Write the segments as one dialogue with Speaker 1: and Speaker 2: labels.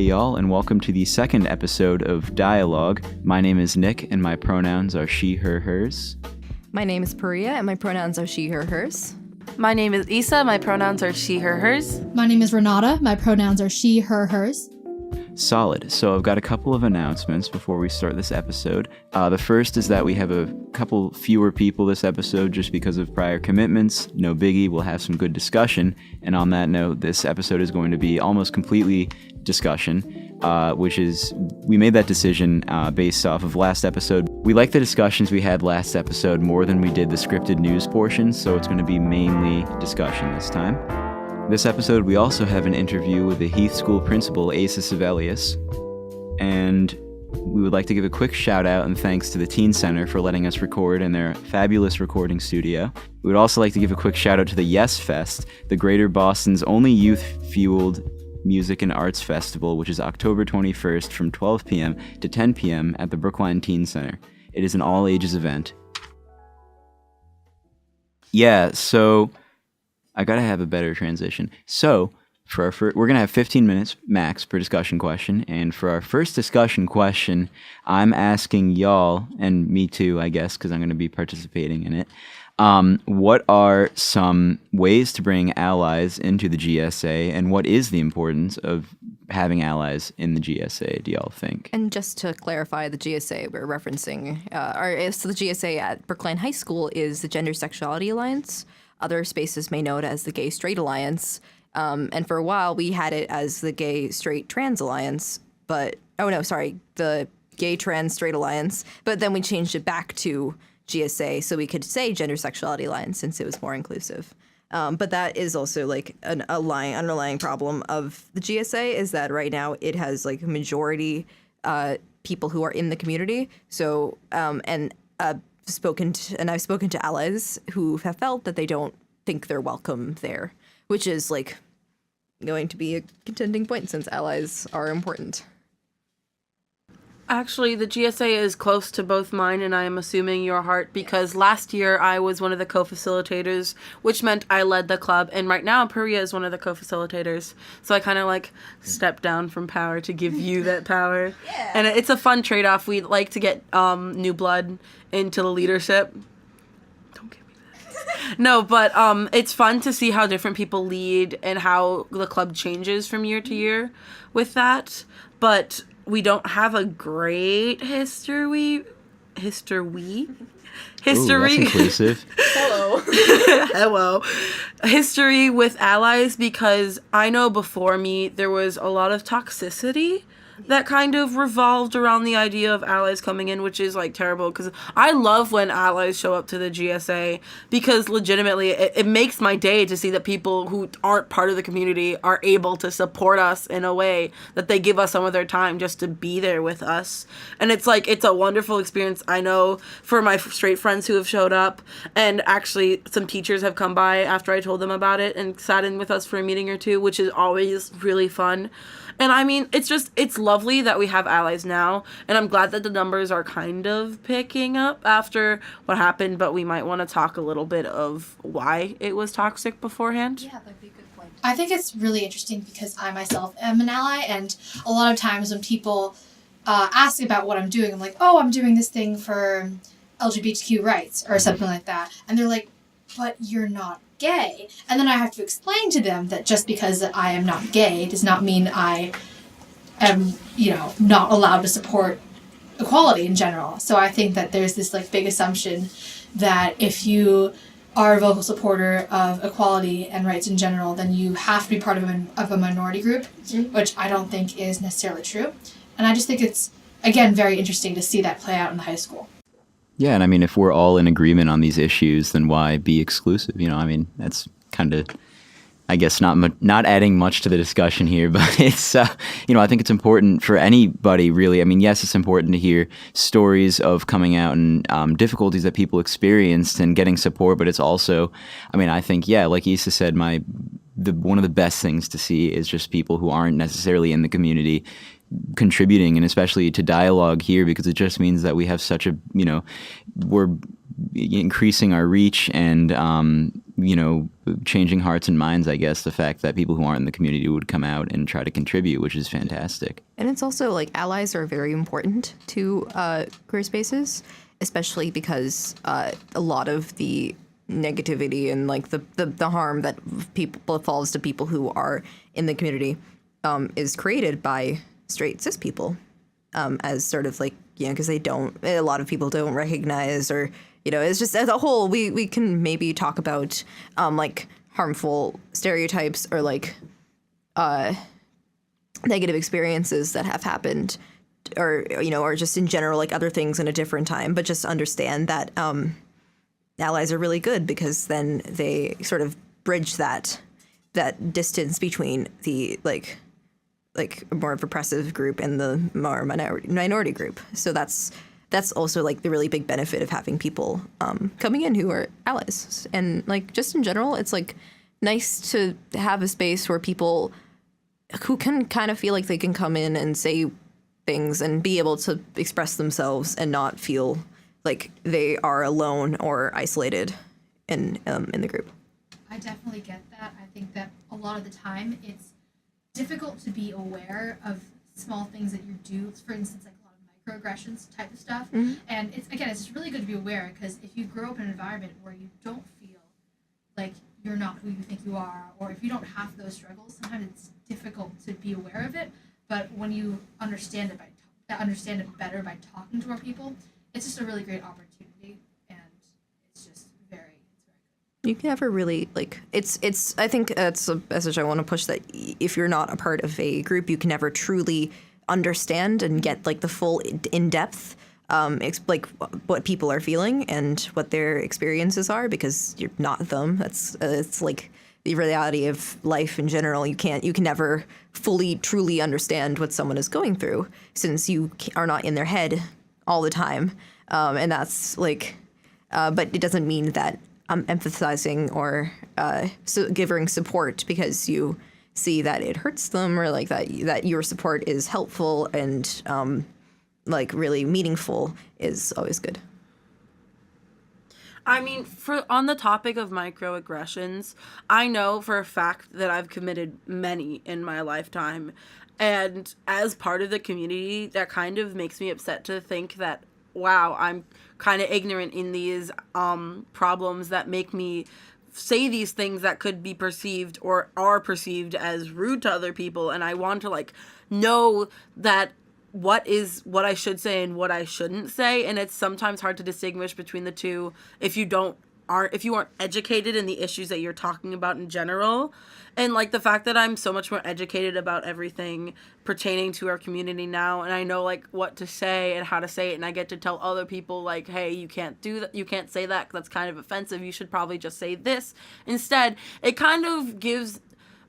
Speaker 1: y'all, and welcome to the second episode of Dialog. My name is Nick, and my pronouns are she, her, hers.
Speaker 2: My name is Priya, and my pronouns are she, her, hers.
Speaker 3: My name is Isa, my pronouns are she, her, hers.
Speaker 4: My name is Renata, my pronouns are she, her, hers.
Speaker 1: Solid. So I've got a couple of announcements before we start this episode. The first is that we have a couple fewer people this episode just because of prior commitments. No biggie, we'll have some good discussion. And on that note, this episode is going to be almost completely discussion, which is, we made that decision based off of last episode. We like the discussions we had last episode more than we did the scripted news portion, so it's going to be mainly discussion this time. This episode, we also have an interview with the Heath School principal, Asa Sevelius, and we would like to give a quick shout out and thanks to the Teen Center for letting us record in their fabulous recording studio. We would also like to give a quick shout out to the Yes Fest, the Greater Boston's only youth-fueled music and arts festival, which is October 21st from 12 p.m. to 10 p.m. at the Brookline Teen Center. It is an all-ages event. Yeah, so I gotta have a better transition. So, for our we're gonna have 15 minutes max per discussion question, and for our first discussion question, I'm asking y'all, and me too, I guess, because I'm gonna be participating in it. What are some ways to bring allies into the GSA, and what is the importance of having allies in the GSA, do y'all think?
Speaker 2: And just to clarify, the GSA we're referencing, so the GSA at Brookline High School is the Gender Sexuality Alliance. Other spaces may know it as the Gay Straight Alliance. And for a while, we had it as the Gay Straight Trans Alliance, the Gay Trans Straight Alliance. But then we changed it back to GSA so we could say Gender Sexuality Alliance since it was more inclusive. But that is also like an underlying problem of the GSA is that right now it has like a majority people who are in the community. So I've spoken to allies who have felt that they don't think they're welcome there, which is like going to be a contending point since allies are important.
Speaker 3: Actually, the GSA is close to both mine and I am assuming your heart because last year I was one of the co-facilitators, which meant I led the club, and right now Priya is one of the co-facilitators. So I kind of like stepped down from power to give you that power. Yeah. And it's a fun trade-off. We'd like to get new blood into the leadership. Don't give me that. No, but it's fun to see how different people lead and how the club changes from year to year with that. But we don't have a great history.
Speaker 1: Ooh, that's inclusive.
Speaker 3: Hello. History with allies, because I know before me there was a lot of toxicity that kind of revolved around the idea of allies coming in, which is like terrible because I love when allies show up to the GSA because legitimately it makes my day to see that people who aren't part of the community are able to support us in a way that they give us some of their time just to be there with us. And it's like, it's a wonderful experience. I know for my straight friends who have showed up, and actually some teachers have come by after I told them about it and sat in with us for a meeting or two, which is always really fun. And I mean, it's lovely that we have allies now, and I'm glad that the numbers are kind of picking up after what happened, but we might want to talk a little bit of why it was toxic beforehand.
Speaker 2: Yeah, that'd be a good point.
Speaker 4: I think it's really interesting because I myself am an ally, and a lot of times when people ask about what I'm doing, I'm like, oh, I'm doing this thing for LGBTQ rights or something like that, and they're like, but you're not gay. And then I have to explain to them that just because I am not gay does not mean I am, not allowed to support equality in general. So I think that there's this like big assumption that if you are a vocal supporter of equality and rights in general, then you have to be part of a minority group, which I don't think is necessarily true. And I just think it's, again, very interesting to see that play out in the high school.
Speaker 1: Yeah, and I mean, if we're all in agreement on these issues, then why be exclusive? That's kind of, I guess, not adding much to the discussion here, but it's, I think it's important for anybody, really. I mean, yes, it's important to hear stories of coming out and difficulties that people experienced and getting support, but it's also, I think, yeah, like Issa said, one of the best things to see is just people who aren't necessarily in the community contributing, and especially to Dialog here, because it just means that we have such a, we're increasing our reach and changing hearts and minds, I guess, the fact that people who aren't in the community would come out and try to contribute, which is fantastic.
Speaker 2: And it's also like allies are very important to queer spaces, especially because a lot of the negativity and like the harm that falls to people who are in the community is created by straight cis people, as sort of like, because a lot of people don't recognize, or it's just as a whole we can maybe talk about like harmful stereotypes or like negative experiences that have happened, or or just in general like other things in a different time, but just understand that allies are really good, because then they sort of bridge that distance between the like more repressive group and the more minority group. So that's also like the really big benefit of having people coming in who are allies. And like just in general, it's like nice to have a space where people who can kind of feel like they can come in and say things and be able to express themselves and not feel like they are alone or isolated in the group.
Speaker 4: I definitely get that. I think that a lot of the time it's difficult to be aware of small things that you do. For instance, like a lot of microaggressions type of stuff. Mm-hmm. And it's just really good to be aware, because if you grow up in an environment where you don't feel like you're not who you think you are, or if you don't have those struggles, sometimes it's difficult to be aware of it. But when you understand it better by talking to more people, it's just a really great opportunity, and it's just very good.
Speaker 2: You can never really like it's. I think that's a message I want to push, that if you're not a part of a group, you can never truly understand and get like the full in depth like what people are feeling and what their experiences are, because you're not them. It's like the reality of life in general. You can never fully truly understand what someone is going through, since you are not in their head all the time, and that's like but it doesn't mean that I'm emphasizing or giving support because you see that it hurts them, or like that your support is helpful and like really meaningful is always good.
Speaker 3: I mean, on the topic of microaggressions, I know for a fact that I've committed many in my lifetime. And as part of the community, that kind of makes me upset to think that, wow, I'm kind of ignorant in these problems that make me say these things that could be perceived or are perceived as rude to other people. And I want to like know that what I should say and what I shouldn't say. And it's sometimes hard to distinguish between the two if you aren't educated in the issues that you're talking about in general. And like the fact that I'm so much more educated about everything pertaining to our community now, and I know like what to say and how to say it, and I get to tell other people like, hey, you can't do that, you can't say that, 'cause that's kind of offensive, you should probably just say this instead. It kind of gives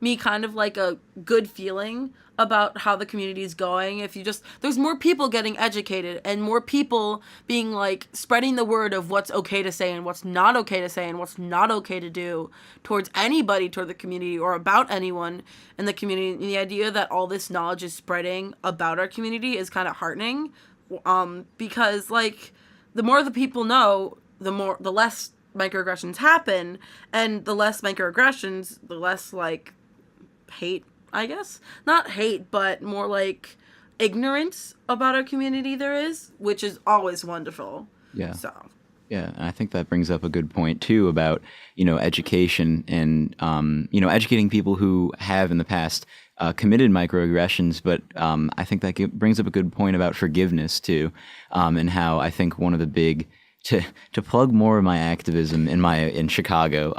Speaker 3: me kind of like a good feeling about how the community is going. If there's more people getting educated and more people being like spreading the word of what's okay to say and what's not okay to say and what's not okay to do towards anybody, toward the community or about anyone in the community. And the idea that all this knowledge is spreading about our community is kind of heartening, because like the more the people know, the less microaggressions happen, and the less microaggressions, the less like hate, I guess. Not hate, but more like ignorance about our community there is, which is always wonderful.
Speaker 1: Yeah.
Speaker 3: So.
Speaker 1: Yeah, and I think that brings up a good point too about, education and, educating people who have in the past committed microaggressions. But I think that brings up a good point about forgiveness too, and how I think one of the big to plug more of my activism in Chicago.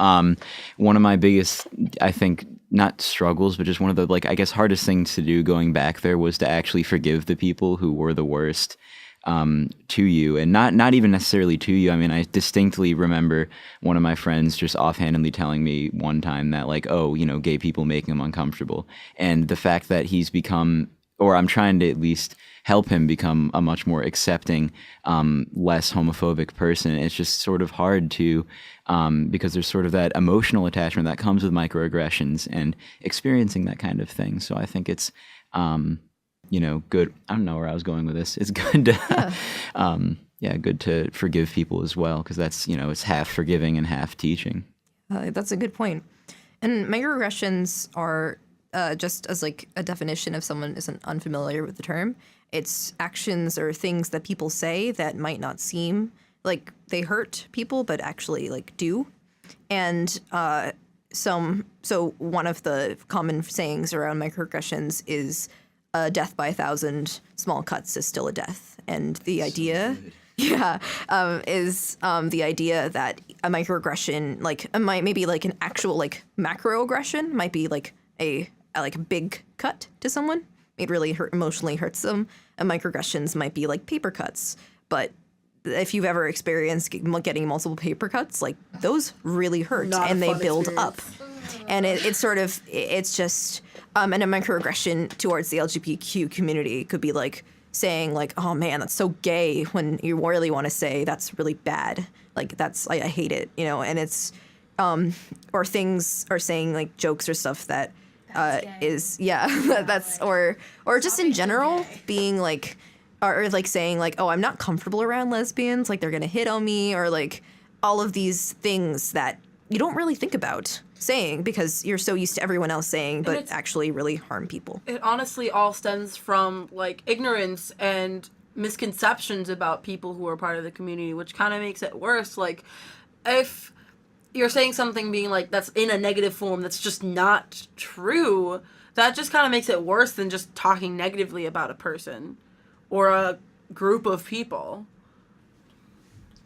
Speaker 1: One of my biggest, I think, not struggles, but just one of the like I guess hardest things to do going back there was to actually forgive the people who were the worst to you, and not even necessarily to you. I mean, I distinctly remember one of my friends just offhandedly telling me one time that like, oh, gay people making him uncomfortable, and the fact that he's become, or I'm trying to at least help him become a much more accepting, less homophobic person. It's just sort of hard to, because there's sort of that emotional attachment that comes with microaggressions and experiencing that kind of thing. So I think it's, good. I don't know where I was going with this. It's good to, good to forgive people as well, because that's, it's half forgiving and half teaching.
Speaker 2: That's a good point. And microaggressions are just as like a definition if someone isn't unfamiliar with the term. It's actions or things that people say that might not seem like they hurt people, but actually like do. And so one of the common sayings around microaggressions is death by 1,000 small cuts is still a death. And the idea, is the idea that a microaggression, like maybe like an actual like macroaggression might be like a big cut to someone. It really emotionally hurts them. And microaggressions might be like paper cuts. But if you've ever experienced getting multiple paper cuts, like those really hurt and they build up. And it's just, and a microaggression towards the LGBTQ community could be like saying like, oh man, that's so gay, when you really want to say that's really bad. Like I hate it, and it's, or things are saying like jokes or stuff that that's, or just in general being like, or like saying like, oh, I'm not comfortable around lesbians, like they're gonna hit on me, or like all of these things that you don't really think about saying because you're so used to everyone else saying, but actually really harm people.
Speaker 3: It honestly all stems from like ignorance and misconceptions about people who are part of the community, which kind of makes it worse. Like if you're saying something being like that's in a negative form that's just not true, that just kind of makes it worse than just talking negatively about a person or a group of people.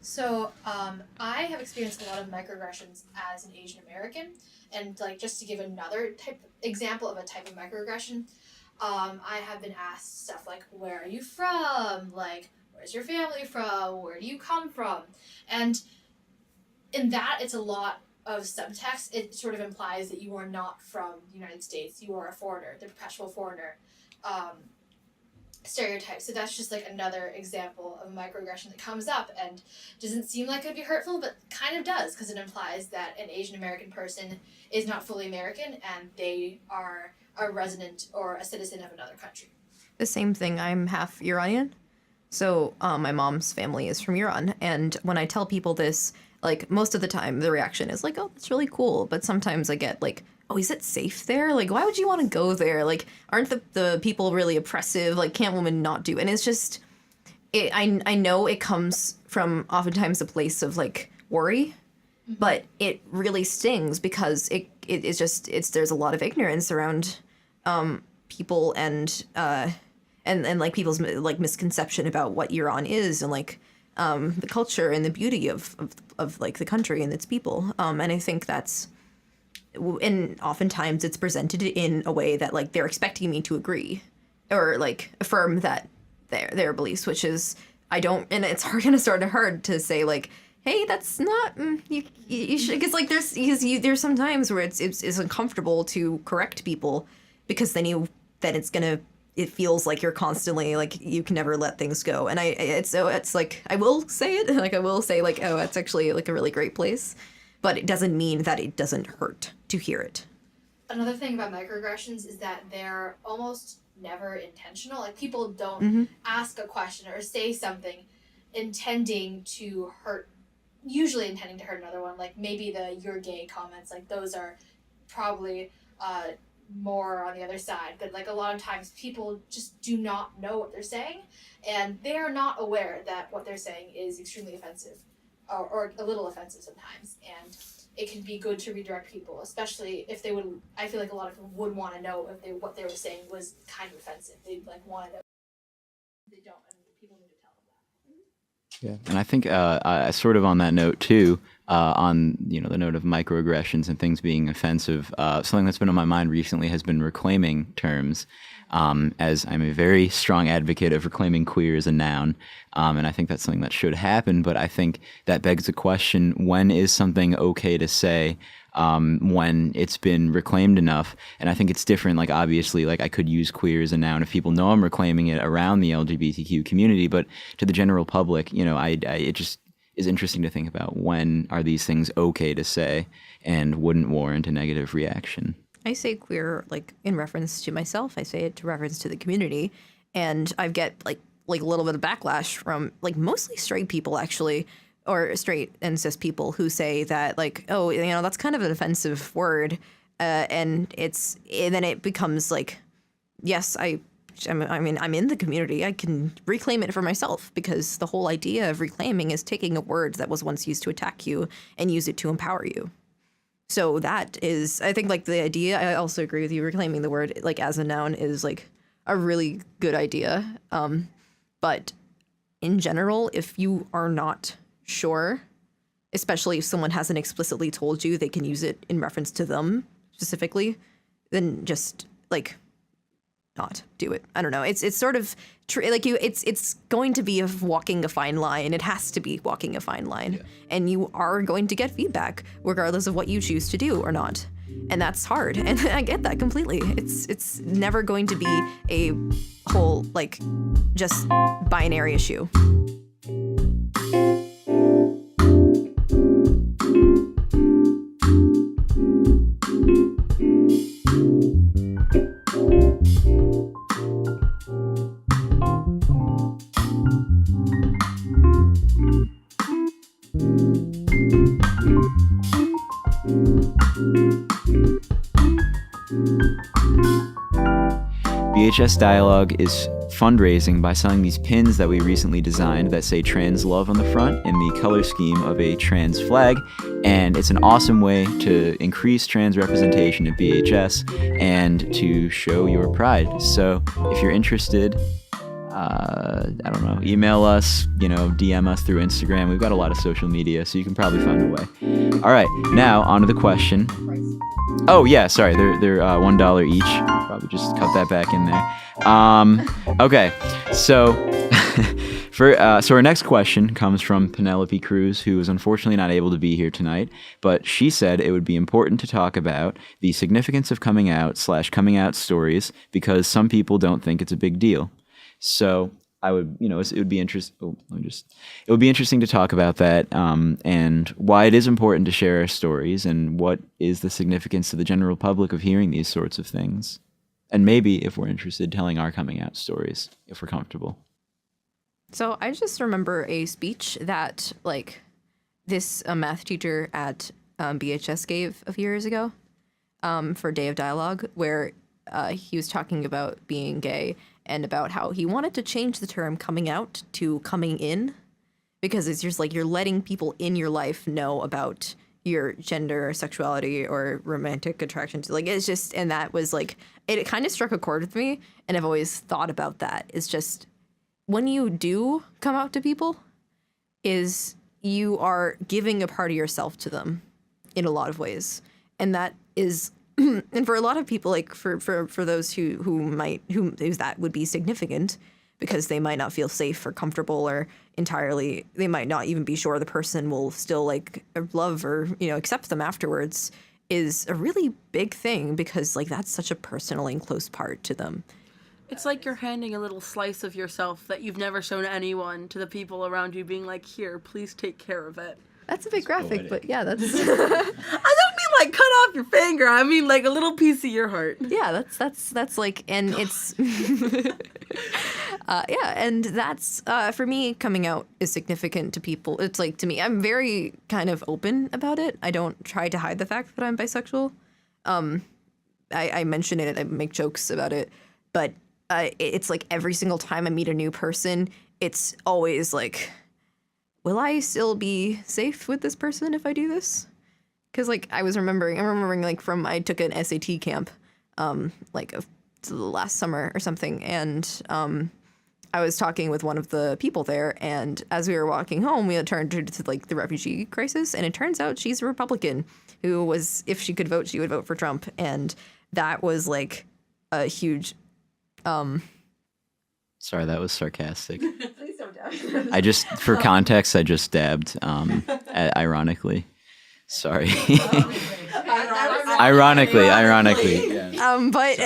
Speaker 4: So, I have experienced a lot of microaggressions as an Asian American, and like just to give another example of a type of microaggression, I have been asked stuff like, "Where are you from? Like, where's your family from? Where do you come from?" And in that, it's a lot of subtext. It sort of implies that you are not from the United States. You are a foreigner, the perpetual foreigner. Stereotype. So that's just like another example of a microaggression that comes up and doesn't seem like it would be hurtful, but kind of does, because it implies that an Asian American person is not fully American and they are a resident or a citizen of another country.
Speaker 2: The same thing. I'm half Iranian. So my mom's family is from Iran. And when I tell people this, like most of the time the reaction is like, oh, that's really cool. But sometimes I get like, oh, is it safe there? Like, why would you want to go there? Like, aren't the people really oppressive? Like, can't women not do? And it's just, I know it comes from oftentimes a place of like worry, but it really stings because it's just there's a lot of ignorance around people and like people's like misconception about what Iran is and like the culture and the beauty of like the country and its people. And I think that's. And oftentimes it's presented in a way that like they're expecting me to agree or like affirm that their beliefs, which is and it's hard to say like, hey, that's not you should, because like there's some times where it's uncomfortable to correct people because then it feels like you're constantly like you can never let things go, and it's like I will say it, like I will say like, oh, it's actually like a really great place. But it doesn't mean that it doesn't hurt to hear it.
Speaker 4: Another thing about microaggressions is that they're almost never intentional. Like people don't ask a question or say something usually intending to hurt another one. Like maybe the "you're gay" comments, like those are probably more on the other side. But like a lot of times people just do not know what they're saying, and they are not aware that what they're saying is extremely offensive. Or a little offensive sometimes, and it can be good to redirect people, especially if they would. I feel like a lot of people would want to know if what they were saying was kind of offensive. They'd like want to know. They don't, and people need to tell them that.
Speaker 1: Yeah, and I think sort of on that note too, on the note of microaggressions and things being offensive, something that's been on my mind recently has been reclaiming terms. As I'm a very strong advocate of reclaiming queer as a noun, and I think that's something that should happen, but I think that begs the question, when is something okay to say when it's been reclaimed enough? And I think it's different, like obviously, like I could use queer as a noun if people know I'm reclaiming it around the LGBTQ community, but to the general public, it just is interesting to think about when are these things okay to say and wouldn't warrant a negative reaction.
Speaker 2: I say queer like in reference to myself. I say it to reference to the community, and I get like a little bit of backlash from like mostly straight people actually, or straight and cis people who say that like, oh, you know, that's kind of an offensive word, and then it becomes like, yes, I mean, I'm in the community. I can reclaim it for myself, because the whole idea of reclaiming is taking a word that was once used to attack you and use it to empower you. So that is, I think, like the idea, I also agree with you, reclaiming the word like as a noun is like a really good idea. But in general, if you are not sure, especially if someone hasn't explicitly told you they can use it in reference to them specifically, then just like not do it. I don't know. It's sort of like it's going to be walking a fine line. It has to be walking a fine line, and you are going to get feedback regardless of what you choose to do or not, and that's hard. And I get that completely. It's never going to be a whole like just binary issue.
Speaker 1: BHS Dialog is fundraising by selling these pins that we recently designed that say trans love on the front in the color scheme of a trans flag, and it's an awesome way to increase trans representation at BHS and to show your pride. So if you're interested, I don't know, email us, DM us through Instagram. We've got a lot of social media, so you can probably find a way. All right, now on to the question. Oh yeah, sorry, they're $1 each. Probably just cut that back in there. Okay, so so our next question comes from Penelope Cruz, who is unfortunately not able to be here tonight, but she said it would be important to talk about the significance of coming out / coming out stories, because some people don't think it's a big deal. So I would, it would be it would be interesting to talk about that, and why it is important to share our stories, and what is the significance to the general public of hearing these sorts of things, and maybe if we're interested, telling our coming out stories if we're comfortable.
Speaker 2: So I just remember a speech that like this math teacher at BHS gave a few years ago for Day of Dialogue, where he was talking about being gay and about how he wanted to change the term coming out to coming in, because it's just like you're letting people in your life know about your gender or sexuality or romantic attractions. Like it's just, and that was like, it kind of struck a chord with me, and I've always thought about that. It's just when you do come out to people, is you are giving a part of yourself to them in a lot of ways, and that is. And for a lot of people, like for those who that would be significant, because they might not feel safe or comfortable, or entirely, they might not even be sure the person will still like love or accept them afterwards, is a really big thing, because like that's such a personal and close part to them.
Speaker 3: It's like you're handing a little slice of yourself that you've never shown anyone to the people around you, being like, here, please take care of it.
Speaker 2: That's a bit graphic, but yeah, that's.
Speaker 3: I don't mean like cut off your finger. I mean like a little piece of your heart.
Speaker 2: Yeah, that's like, and it's. Yeah, and that's for me, coming out is significant to people. It's like, to me, I'm very kind of open about it. I don't try to hide the fact that I'm bisexual. I mention it, I make jokes about it, but it's like every single time I meet a new person, it's always like, will I still be safe with this person if I do this? Because like I'm remembering like from, I took an SAT camp like last summer or something, and I was talking with one of the people there, and as we were walking home, we had turned to like the refugee crisis, and it turns out she's a Republican who was, if she could vote, she would vote for Trump, and that was like a huge.
Speaker 1: Sorry, that was sarcastic.
Speaker 2: Please don't doubt.
Speaker 1: For context, I just dabbed, ironically. Sorry. Ironically. Yeah.
Speaker 2: But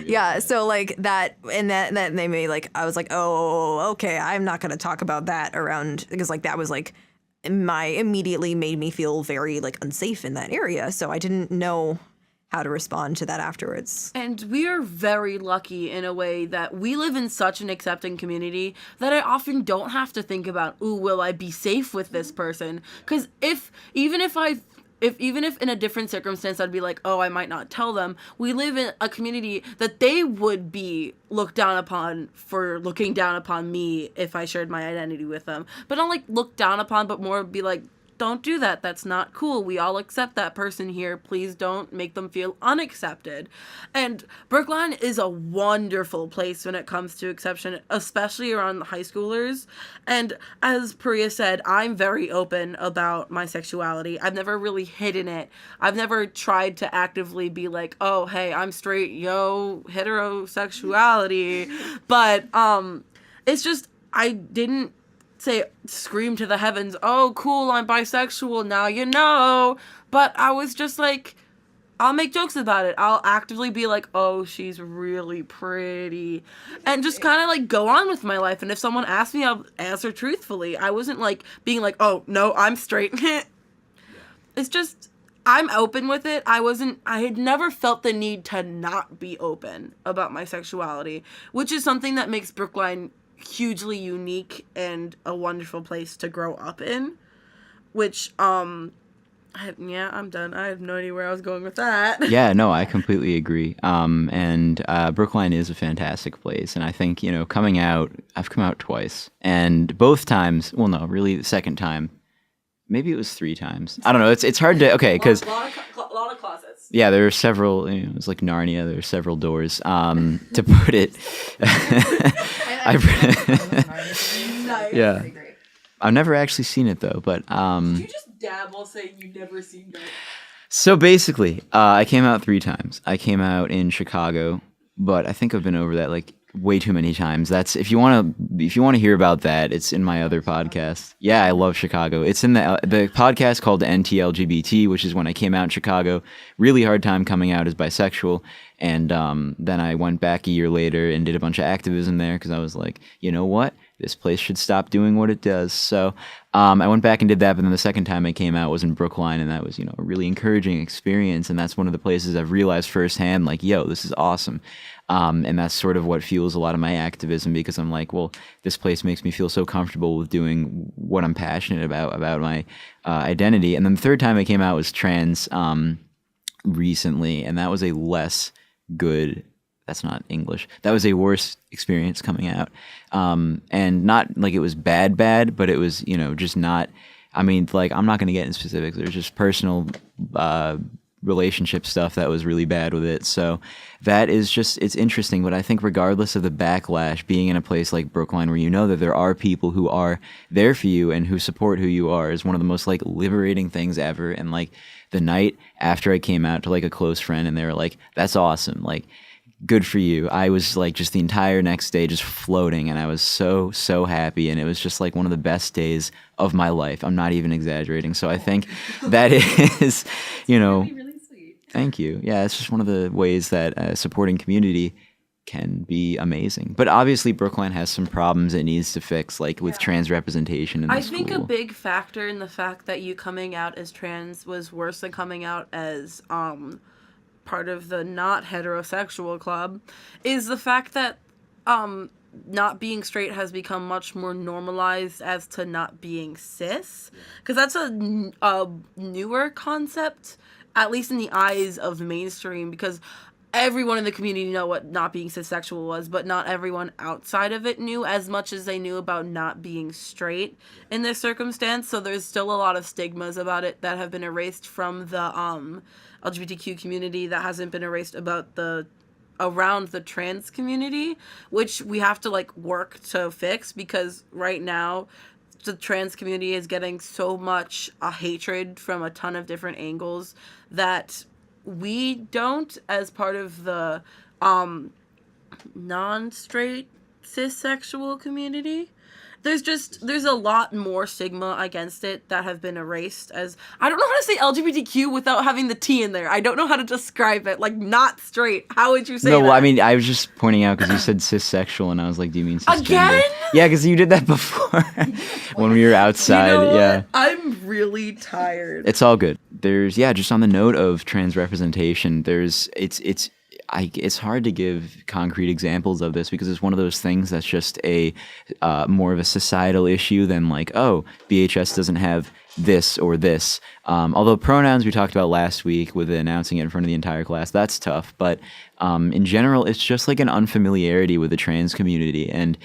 Speaker 2: yeah, so like that, and that they made like, I was like, oh, okay, I'm not gonna talk about that around, because like that was like immediately made me feel very like unsafe in that area. So I didn't know how to respond to that afterwards.
Speaker 3: And we are very lucky in a way that we live in such an accepting community that I often don't have to think about, ooh, will I be safe with this person? Because even if in a different circumstance I'd be like, oh, I might not tell them, we live in a community that they would be looked down upon for looking down upon me if I shared my identity with them. But not like look down upon, but more be like, don't do that. That's not cool. We all accept that person here. Please don't make them feel unaccepted. And Brookline is a wonderful place when it comes to exception, especially around the high schoolers. And as Priya said, I'm very open about my sexuality. I've never really hidden it. I've never tried to actively be like, oh, hey, I'm straight, yo, heterosexuality. But it's just, I didn't scream to the heavens, oh, cool, I'm bisexual, now you know. But I was just like, I'll make jokes about it. I'll actively be like, oh, she's really pretty. And just kind of like go on with my life. And if someone asks me, I'll answer truthfully. I wasn't like being like, oh, no, I'm straight. It's just, I'm open with it. I had never felt the need to not be open about my sexuality, which is something that makes Brookline hugely unique and a wonderful place to grow up in, which I'm done. I have no idea where I was going with that.
Speaker 1: Yeah, no, I completely agree. And Brookline is a fantastic place, and I think, coming out, I've come out twice, and both times, well, no, really the second time, maybe it was 3 times. I don't know. It's hard to, okay, because
Speaker 3: a lot of closets.
Speaker 1: Yeah, there are several. It was like Narnia. There are several doors. To put it, yeah, I've never actually seen it though. But
Speaker 3: Did you just dab while saying you've never seen it?
Speaker 1: So basically, I came out 3 times. I came out in Chicago, but I think I've been over that like way too many times. That's if you want to hear about that, it's in my other podcast. Yeah, I love Chicago. It's in the podcast called NTLGBT, which is when I came out in Chicago. Really hard time coming out as bisexual, and then I went back a year later and did a bunch of activism there because I was like, you know what, this place should stop doing what it does. So I went back and did that, but then the second time I came out was in Brookline, and that was, a really encouraging experience, and that's one of the places I've realized firsthand, like, yo, this is awesome. And that's sort of what fuels a lot of my activism, because I'm like, well, this place makes me feel so comfortable with doing what I'm passionate about my identity. And then the third time I came out was trans recently, and that was a less good, that's not English, that was a worse experience coming out. And not like it was bad, but it was, just not, I mean, like, I'm not going to get in specifics. There's just personal relationship stuff that was really bad with it. So that is just, it's interesting. But I think regardless of the backlash, being in a place like Brookline where you know that there are people who are there for you and who support who you are is one of the most like liberating things ever. And like the night after I came out to like a close friend and they were like, that's awesome. Like, good for you. I was like just the entire next day just floating, and I was so happy, and it was just like one of the best days of my life. I'm not even exaggerating. So I think that is,
Speaker 3: Really sweet.
Speaker 1: Thank you. Yeah, it's just one of the ways that supporting community can be amazing. But obviously Brookline has some problems it needs to fix, like with trans representation in the school.
Speaker 3: I think a big factor in the fact that you coming out as trans was worse than coming out as part of the not heterosexual club is the fact that not being straight has become much more normalized as to not being cis, because that's a newer concept, at least in the eyes of mainstream, because everyone in the community know what not being cissexual was, but not everyone outside of it knew as much as they knew about not being straight in this circumstance. So there's still a lot of stigmas about it that have been erased from the LGBTQ community that hasn't been erased around the trans community, which we have to like work to fix, because right now the trans community is getting so much hatred from a ton of different angles that we don't, as part of the non-straight cissexual community. there's a lot more stigma against it that have been erased. As I don't know how to say LGBTQ without having the T in there. I don't know how to describe it. Like, not straight. How would you say that?
Speaker 1: No, well, I mean, I was just pointing out because you said cisexual, and I was like, do you mean cisgender?
Speaker 3: Again?
Speaker 1: Yeah, because you did that before when we were outside.
Speaker 3: You know what?
Speaker 1: Yeah.
Speaker 3: I'm really tired.
Speaker 1: It's all good. There's just on the note of trans representation, it's hard to give concrete examples of this because it's one of those things that's just a more of a societal issue than like, oh, BHS doesn't have this or this. Although pronouns we talked about last week with announcing it in front of the entire class, that's tough. But in general, it's just like an unfamiliarity with the trans community and,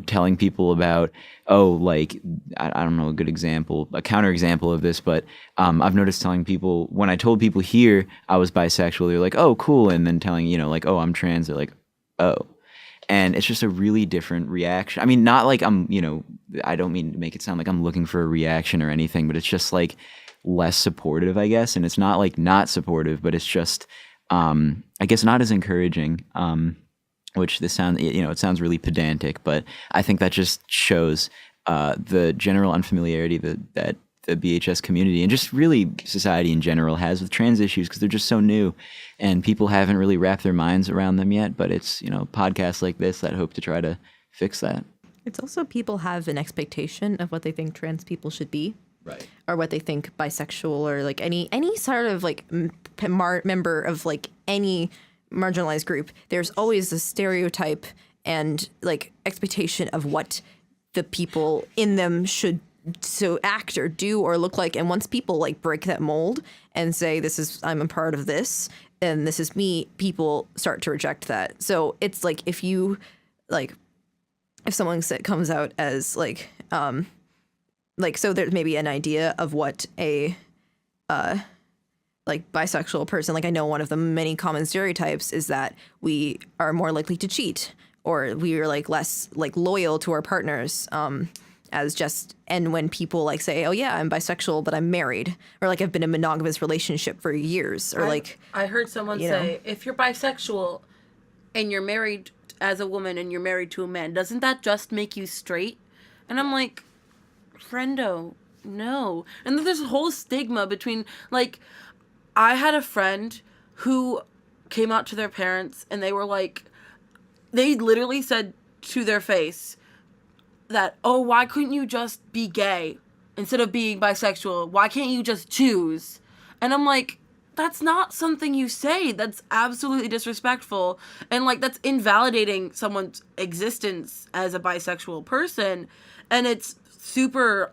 Speaker 1: telling people about, oh, like, I don't know, a good example, a counterexample of this, but I've noticed telling people, when I told people here I was bisexual, they're like, oh, cool. And then telling, like, oh, I'm trans, they're like, oh. And it's just a really different reaction. I mean, not like I'm, I don't mean to make it sound like I'm looking for a reaction or anything, but it's just like less supportive, I guess. And it's not like not supportive, but it's just, I guess, not as encouraging, which this sounds, it sounds really pedantic, but I think that just shows the general unfamiliarity that the BHS community and just really society in general has with trans issues because they're just so new and people haven't really wrapped their minds around them yet. But it's, podcasts like this that hope to try to fix that.
Speaker 2: It's also people have an expectation of what they think trans people should be.
Speaker 1: Right.
Speaker 2: Or what they think bisexual or like any sort of like member of like any marginalized group. There's always a stereotype and like expectation of what the people in them should so act or do or look like. And once people like break that mold and say, I'm a part of this and this is me, people start to reject that. So it's like if someone comes out as like so there's maybe an idea of what a like bisexual person, like I know one of the many common stereotypes is that we are more likely to cheat or we are like less like loyal to our partners. And when people like say, oh yeah, I'm bisexual, but I'm married, or like I've been in a monogamous relationship for years, or
Speaker 3: I heard someone say, if you're bisexual and you're married as a woman and you're married to a man, doesn't that just make you straight? And I'm like, friendo, no. And then there's a whole stigma between, like, I had a friend who came out to their parents and they were like, they literally said to their face, that, oh, why couldn't you just be gay instead of being bisexual? Why can't you just choose? And I'm like, that's not something you say. That's absolutely disrespectful. And like, that's invalidating someone's existence as a bisexual person. And it's super,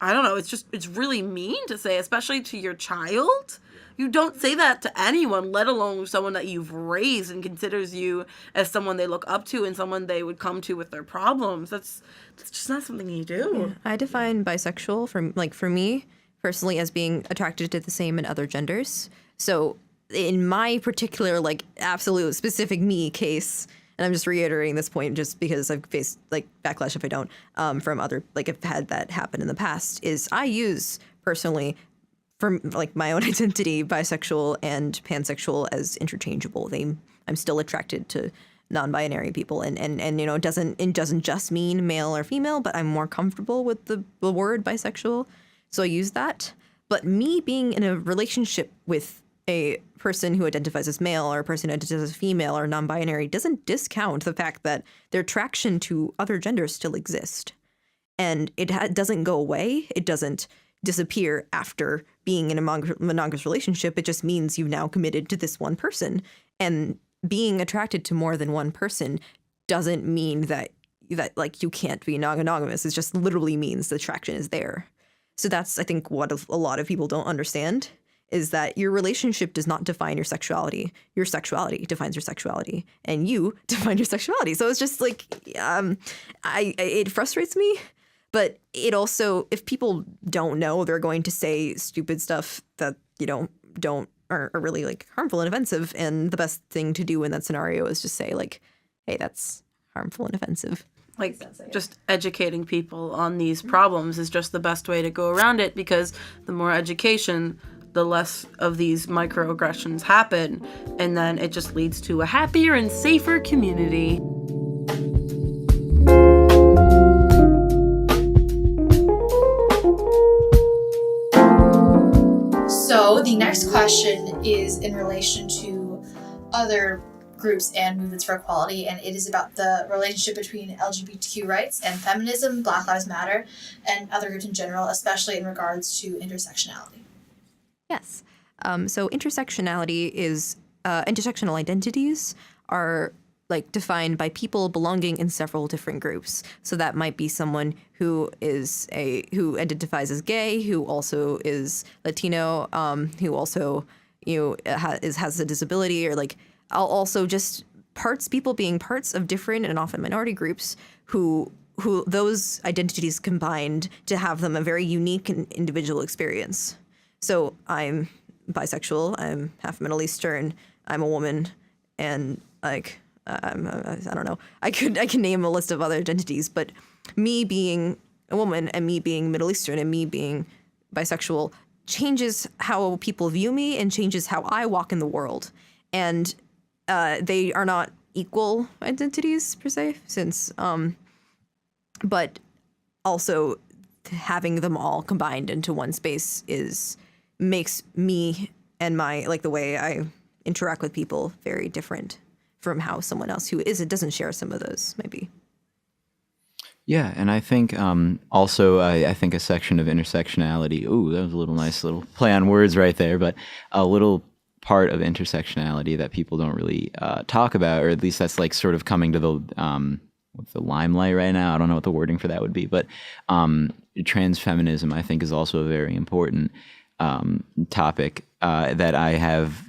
Speaker 3: I don't know, it's really mean to say, especially to your child. You don't say that to anyone, let alone someone that you've raised and considers you as someone they look up to and someone they would come to with their problems. That's just not something you do.
Speaker 2: Yeah. I define bisexual for me personally as being attracted to the same in other genders. So in my particular like absolute specific me case, and I'm just reiterating this point just because I've faced like backlash if I don't from other like I've had that happen in the past, is I use personally for like my own identity, bisexual and pansexual as interchangeable. I'm still attracted to non-binary people, and it doesn't just mean male or female, but I'm more comfortable with the word bisexual, so I use that. But me being in a relationship with a person who identifies as male or a person who identifies as female or non-binary doesn't discount the fact that their attraction to other genders still exist, and it doesn't go away. It doesn't disappear after being in a monogamous relationship. It just means you've now committed to this one person, and being attracted to more than one person doesn't mean that like you can't be non-monogamous. It just literally means the attraction is there. So that's, I think, what a lot of people don't understand, is that your relationship does not define your sexuality. Your sexuality defines your sexuality, and you define your sexuality. So it's just like, it frustrates me. But it also, if people don't know, they're going to say stupid stuff that, are really like harmful and offensive. And the best thing to do in that scenario is just say like, hey, that's harmful and offensive.
Speaker 3: Like, just educating people on these problems is just the best way to go around it, because the more education, the less of these microaggressions happen. And then it just leads to a happier and safer community.
Speaker 4: So the next question is in relation to other groups and movements for equality, and it is about the relationship between LGBTQ rights and feminism, Black Lives Matter, and other groups in general, especially in regards to intersectionality.
Speaker 2: Yes. So intersectionality is intersectional identities are like defined by people belonging in several different groups. So that might be someone who identifies as gay, who also is Latino, who also has a disability, or like also just people being parts of different and often minority groups who those identities combined to have them a very unique and individual experience. So I'm bisexual, I'm half Middle Eastern, I'm a woman, and like I don't know. I can name a list of other identities, but me being a woman and me being Middle Eastern and me being bisexual changes how people view me and changes how I walk in the world. And they are not equal identities per se, since but also having them all combined into one space makes me and my the way I interact with people very different from how someone else who doesn't share some of those maybe.
Speaker 1: Yeah, and I think also I think a section of intersectionality. Ooh, that was a nice little play on words right there, but a little part of intersectionality that people don't really talk about, or at least that's like sort of coming to the limelight right now. I don't know what the wording for that would be, but trans feminism I think is also a very important topic that I have,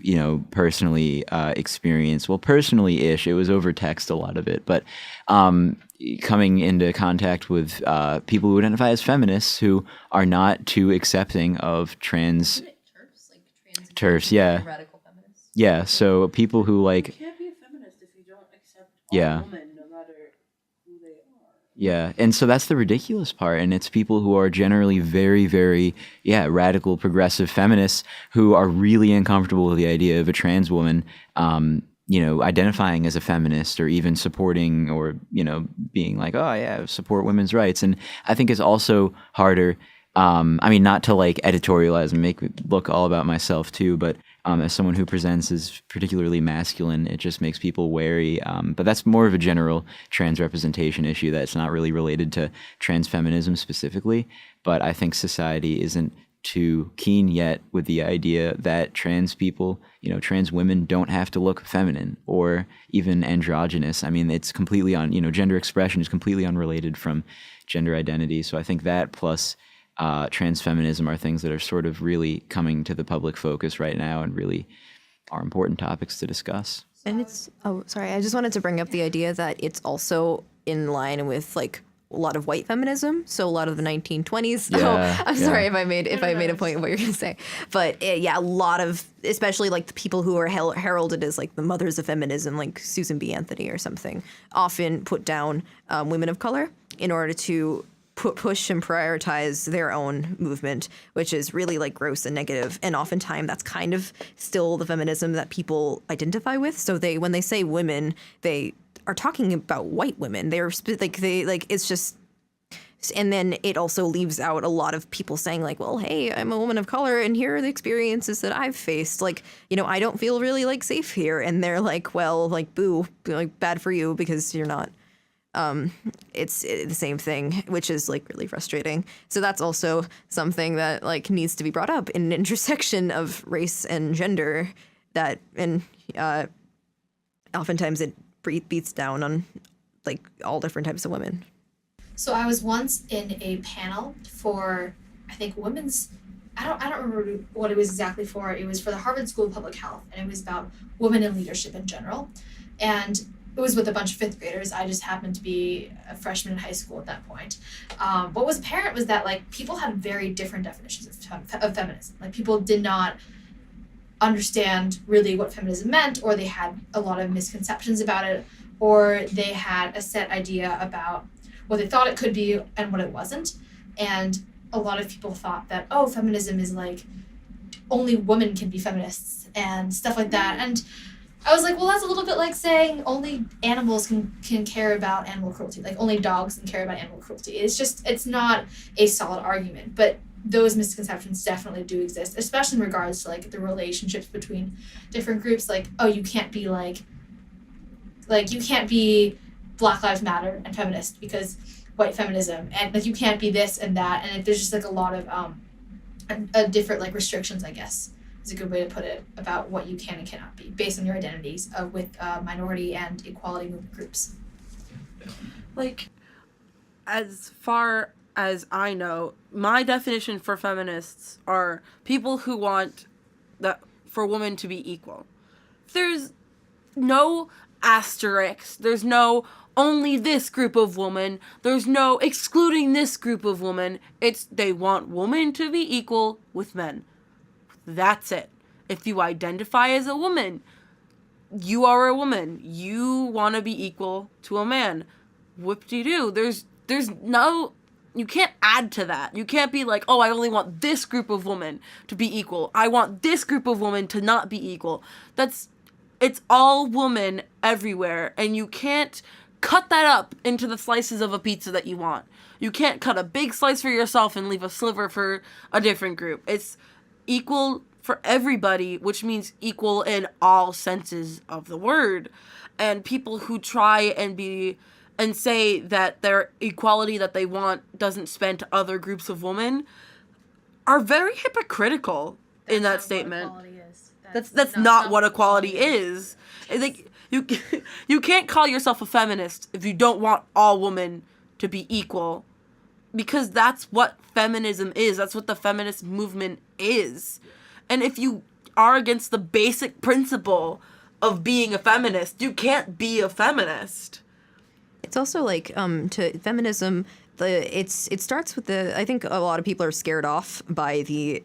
Speaker 1: personally experienced. Well, personally-ish, it was over text, a lot of it, but coming into contact with people who identify as feminists who are not too accepting of trans TERFs, yeah.
Speaker 2: Radical feminists.
Speaker 1: Yeah, so people who
Speaker 3: You can't be a feminist if you don't accept all women, no matter who they are.
Speaker 1: Yeah, and so that's the ridiculous part, and it's people who are generally very, very, radical, progressive feminists who are really uncomfortable with the idea of a trans woman, identifying as a feminist or even supporting or, being like, oh, yeah, support women's rights. And I think it's also harder, not to editorialize and make it look all about myself too, but as someone who presents as particularly masculine, it just makes people wary. But that's more of a general trans representation issue that's not really related to trans feminism specifically. But I think society isn't too keen yet with the idea that trans people, trans women don't have to look feminine or even androgynous. It's completely gender expression is completely unrelated from gender identity. So I think that plus trans feminism are things that are sort of really coming to the public focus right now and really are important topics to discuss.
Speaker 2: And I just wanted to bring up the idea that it's also in line with a lot of white feminism. So a lot of the 1920s. Sorry if I made a point of what you're going to say. But a lot of, especially the people who are heralded as the mothers of feminism, like Susan B. Anthony or something, often put down women of color in order to push and prioritize their own movement, which is really gross and negative. And oftentimes that's kind of still the feminism that people identify with. So when they say women, they are talking about white women. It's just, and then it also leaves out a lot of people saying well, hey, I'm a woman of color and here are the experiences that I've faced. I don't feel really safe here. And they're well, boo, bad for you because you're not. It's the same thing, which is really frustrating. So that's also something that needs to be brought up in an intersection of race and gender and oftentimes it beats down on all different types of women.
Speaker 4: So I was once in a panel for, I think, women's, I don't remember what it was exactly for. It was for the Harvard School of Public Health, and it was about women in leadership in general. And it was with a bunch of fifth graders. I just happened to be a freshman in high school at that point. What was apparent was that people had very different definitions of feminism. People did not understand really what feminism meant, or they had a lot of misconceptions about it, or they had a set idea about what they thought it could be and what it wasn't. And a lot of people thought that, oh, feminism is only women can be feminists and stuff like that. And I was well, that's a little bit like saying only animals can care about animal cruelty. Only dogs can care about animal cruelty. It's not a solid argument. But those misconceptions definitely do exist, especially in regards to like the relationships between different groups. Like, oh, you can't be like you can't be Black Lives Matter and feminist because white feminism, and like you can't be this and that, and there's just like a lot of different like restrictions, I guess is a good way to put it, about what you can and cannot be based on your identities with minority and equality movement groups.
Speaker 3: Like, as far as I know, my definition for feminists are people who want that for women to be equal. There's no asterisks. There's no only this group of women. There's no excluding this group of women. It's they want women to be equal with men. That's it. If you identify as a woman, you are a woman. You want to be equal to a man. Whoop-de-doo. There's no... You can't add to that. You can't be like, oh, I only want this group of women to be equal. I want this group of women to not be equal. It's all woman everywhere, and you can't cut that up into the slices of a pizza that you want. You can't cut a big slice for yourself and leave a sliver for a different group. It's equal for everybody, which means equal in all senses of the word. And people who try and say that their equality that they want doesn't span to other groups of women are very hypocritical in that statement. That's not what equality is. Like, you can't call yourself a feminist if you don't want all women to be equal, because that's what feminism is. That's what the feminist movement is. And if you are against the basic principle of being a feminist, you can't be a feminist.
Speaker 2: It's also like to feminism. It starts with I think a lot of people are scared off by the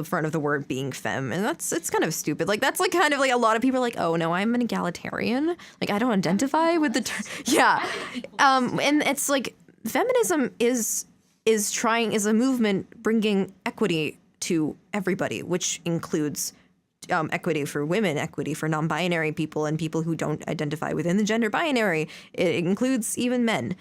Speaker 2: front of the word being femme, and it's kind of stupid. Like that's like kind of like a lot of people are like, oh no, I'm an egalitarian. Like I don't identify with the yeah, and it's like feminism is a movement bringing equity to everybody, which includes equity for women, equity for non-binary people, and people who don't identify within the gender binary. It includes even men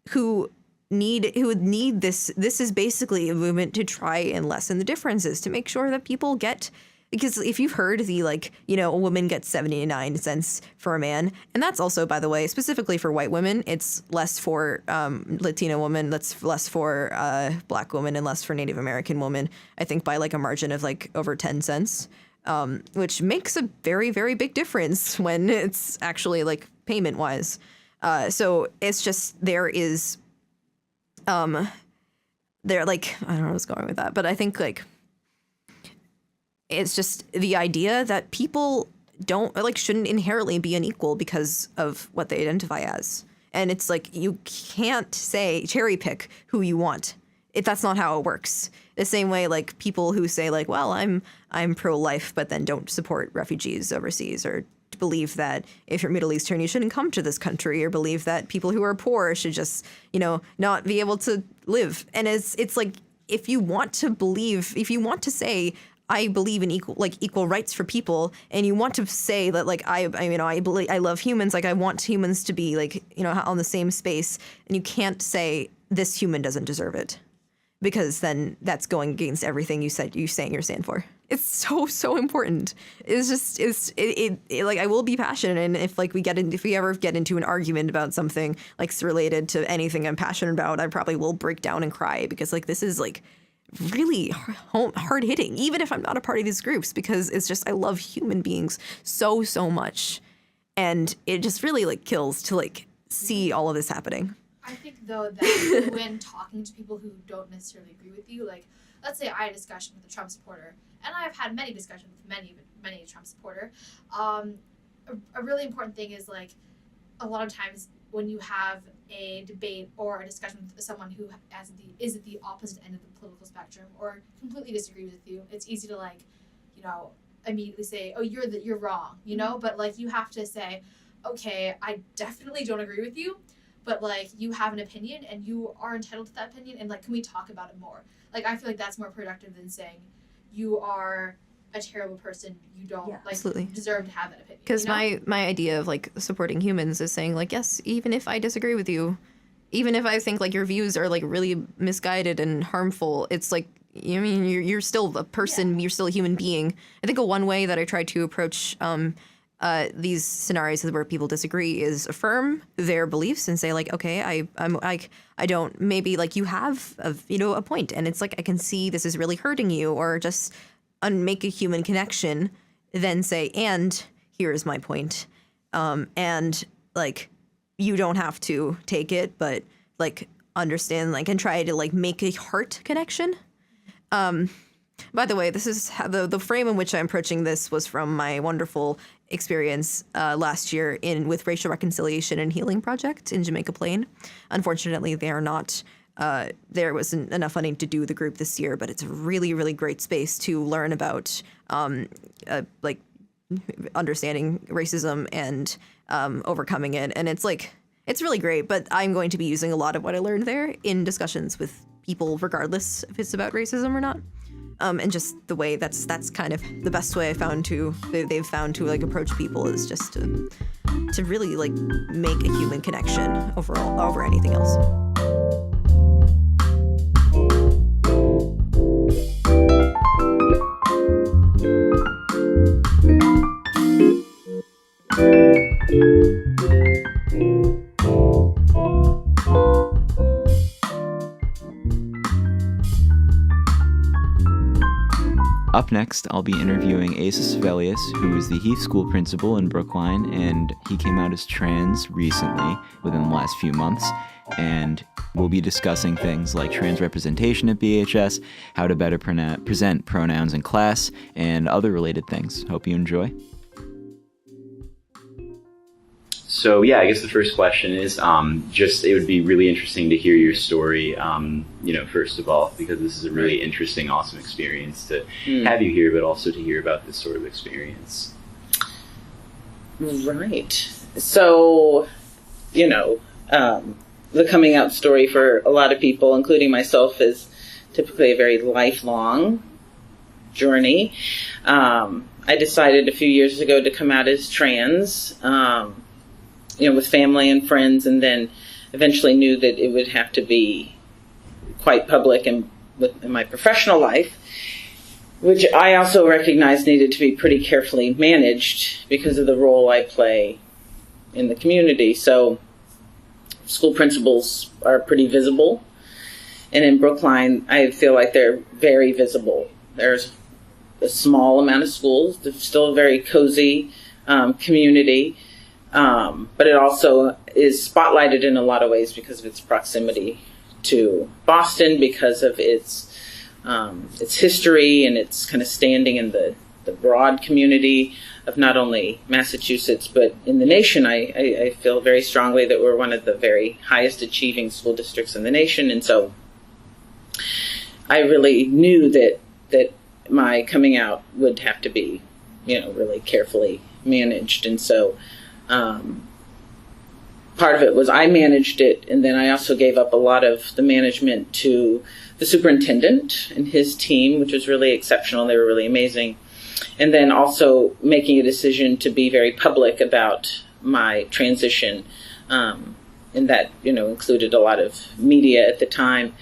Speaker 2: who would need this. This is basically a movement to try and lessen the differences, to make sure that people get, because if you've heard the a woman gets 79 cents for a man, and that's also, by the way, specifically for white women, it's less for Latina women, that's less for Black women, and less for Native American women, I think by like a margin of like over 10 cents. Which makes a very, very big difference when it's actually like payment wise. So it's just there like, I don't know what's going with that, but I think like it's just the idea that people shouldn't inherently be unequal because of what they identify as. And it's like, you can't say cherry pick who you want. That's not how it works. The same way, like people who say like, well, I'm pro-life, but then don't support refugees overseas, or believe that if you're Middle Eastern, you shouldn't come to this country, or believe that people who are poor should just, not be able to live. And it's like, if you want to say, I believe in equal rights for people, and you want to say that like I love humans, like I want humans to be like, on the same space, and you can't say this human doesn't deserve it, because then that's going against everything you stand for. It's so important. Like I will be passionate, and if we ever get into an argument about something like related to anything I'm passionate about, I probably will break down and cry, because like this is like really hard hitting, even if I'm not a part of these groups, because it's just I love human beings so much, and it just really like kills to like see all of this happening.
Speaker 4: I think, though, that when talking to people who don't necessarily agree with you, like, let's say I had a discussion with a Trump supporter, and I've had many discussions with many Trump supporter, a really important thing is, like, a lot of times when you have a debate or a discussion with someone who is at the opposite end of the political spectrum or completely disagrees with you, it's easy to, like, immediately say, oh, you're wrong, But, like, you have to say, okay, I definitely don't agree with you, but like you have an opinion and you are entitled to that opinion, and like, can we talk about it more? Like, I feel like that's more productive than saying you are a terrible person, you don't
Speaker 2: absolutely
Speaker 4: deserve to have that opinion.
Speaker 2: Because my idea of like supporting humans is saying like, yes, even if I disagree with you, even if I think like your views are like really misguided and harmful, it's like, I mean, you're still a person, you're still a human being. I think one way that I try to approach these scenarios where people disagree is affirm their beliefs and say like, okay, I don't, maybe like you have a point, and it's like, I can see this is really hurting you, or just make a human connection, then say, and here is my point. And like, you don't have to take it, but like understand, like, and try to like make a heart connection. By the way, this is how the frame in which I'm approaching this was from my wonderful experience last year with Racial Reconciliation and Healing Project in Jamaica Plain. Unfortunately, they are not. There wasn't enough funding to do the group this year, but it's a really, really great space to learn about like understanding racism and overcoming it. And it's like, it's really great, but I'm going to be using a lot of what I learned there in discussions with people, regardless if it's about racism or not. And just the way that's kind of the best way they've found to like approach people is just to really like make a human connection over anything else.
Speaker 1: Up next, I'll be interviewing Asa Sevelius, who is the Heath School principal in Brookline, and he came out as trans recently, within the last few months, and we'll be discussing things like trans representation at BHS, how to better present pronouns in class, and other related things. Hope you enjoy. So yeah, I guess the first question is it would be really interesting to hear your story, first of all, because this is a really interesting, awesome experience to have you here, but also to hear about this sort of experience.
Speaker 5: Right. So, the coming out story for a lot of people, including myself, is typically a very lifelong journey. I decided a few years ago to come out as trans, with family and friends, and then eventually knew that it would have to be quite public in my professional life, which I also recognized needed to be pretty carefully managed because of the role I play in the community. So school principals are pretty visible, and in Brookline, I feel like they're very visible. There's a small amount of schools. There's still a very cozy community. But it also is spotlighted in a lot of ways because of its proximity to Boston, because of its history and its kind of standing in the broad community of not only Massachusetts, but in the nation. I feel very strongly that we're one of the very highest achieving school districts in the nation. And so I really knew that my coming out would have to be, really carefully managed. And so part of it was I managed it, and then I also gave up a lot of the management to the superintendent and his team, which was really exceptional. They were really amazing. And then also making a decision to be very public about my transition, and that, included a lot of media at the time.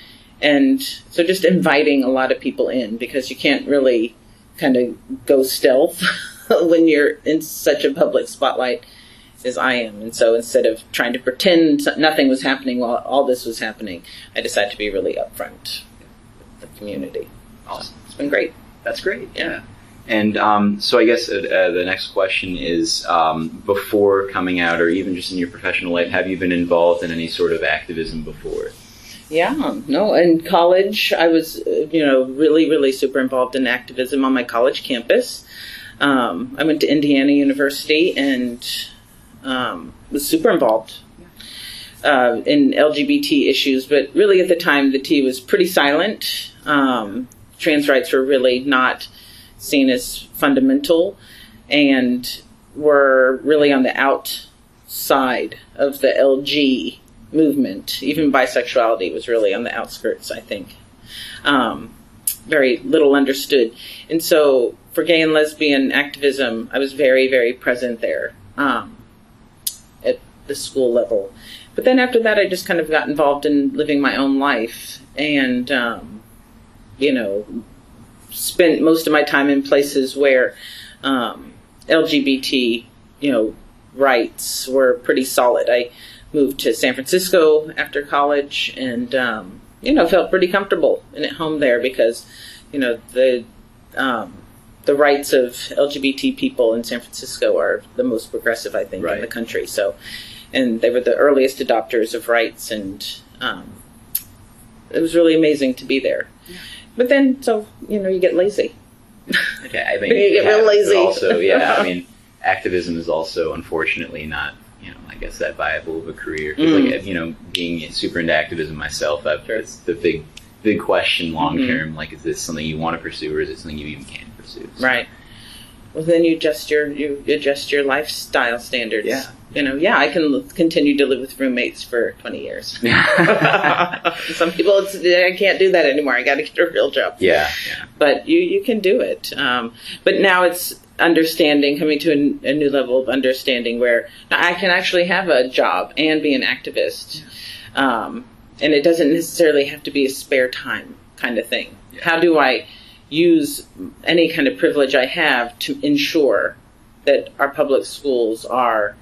Speaker 5: And so just inviting a lot of people in, because you can't really kind of go stealth when you're in such a public spotlight as I am. And so instead of trying to pretend nothing was happening while all this was happening, I decided to be really upfront with the community.
Speaker 1: Awesome.
Speaker 5: So it's been great.
Speaker 1: That's great. Yeah. And so I guess the next question is, before coming out, or even just in your professional life, have you been involved in any sort of activism before?
Speaker 5: Yeah, no. In college, I was, really, really super involved in activism on my college campus. I went to Indiana University and was super involved in LGBT issues, but really at the time the T was pretty silent. Trans rights were really not seen as fundamental and were really on the outside of the LG movement. Even bisexuality was really on the outskirts, I think. Very little understood. And so for gay and lesbian activism, I was very, very present there at the school level. But then after that, I just kind of got involved in living my own life and, spent most of my time in places where LGBT, rights were pretty solid. I moved to San Francisco after college and, felt pretty comfortable and at home there because, the rights of LGBT people in San Francisco are the most progressive, I think, in the country. So, and they were the earliest adopters of rights, and it was really amazing to be there. Yeah. But then, you get lazy.
Speaker 1: Okay, I think
Speaker 5: you get real lazy.
Speaker 1: Also, yeah, I mean, activism is also unfortunately not, I guess that viable of a career. 'Cause being super into activism myself, it's the big question long term. Like, is this something you want to pursue, or is it something you even can pursue? So.
Speaker 5: Right. Well, then you adjust your lifestyle standards.
Speaker 1: Yeah.
Speaker 5: I can continue to live with roommates for 20 years. Some people, I can't do that anymore. I got to get a real job.
Speaker 1: Yeah.
Speaker 5: But you can do it. But now it's understanding, coming to a new level of understanding where I can actually have a job and be an activist. And it doesn't necessarily have to be a spare time kind of thing. Yeah. How do I use any kind of privilege I have to ensure that our public schools are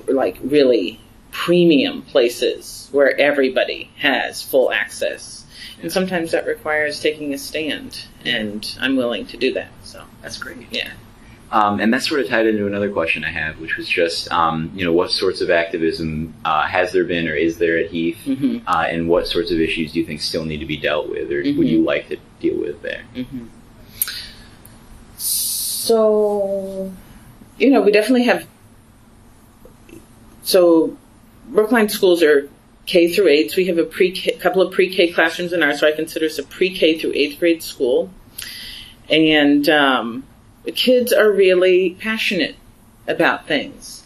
Speaker 5: really premium places where everybody has full access. And sometimes that requires taking a stand, and I'm willing to do that. So
Speaker 1: that's great.
Speaker 5: Yeah.
Speaker 1: And that's sort of tied into another question I have, which was just, what sorts of activism has there been or is there at Heath, and what sorts of issues do you think still need to be dealt with, or would you like to deal with there?
Speaker 5: So, we definitely have. So, Brookline schools are K through 8. We have a couple of pre-K classrooms in ours, so I consider us a pre-K through 8th grade school. And the kids are really passionate about things.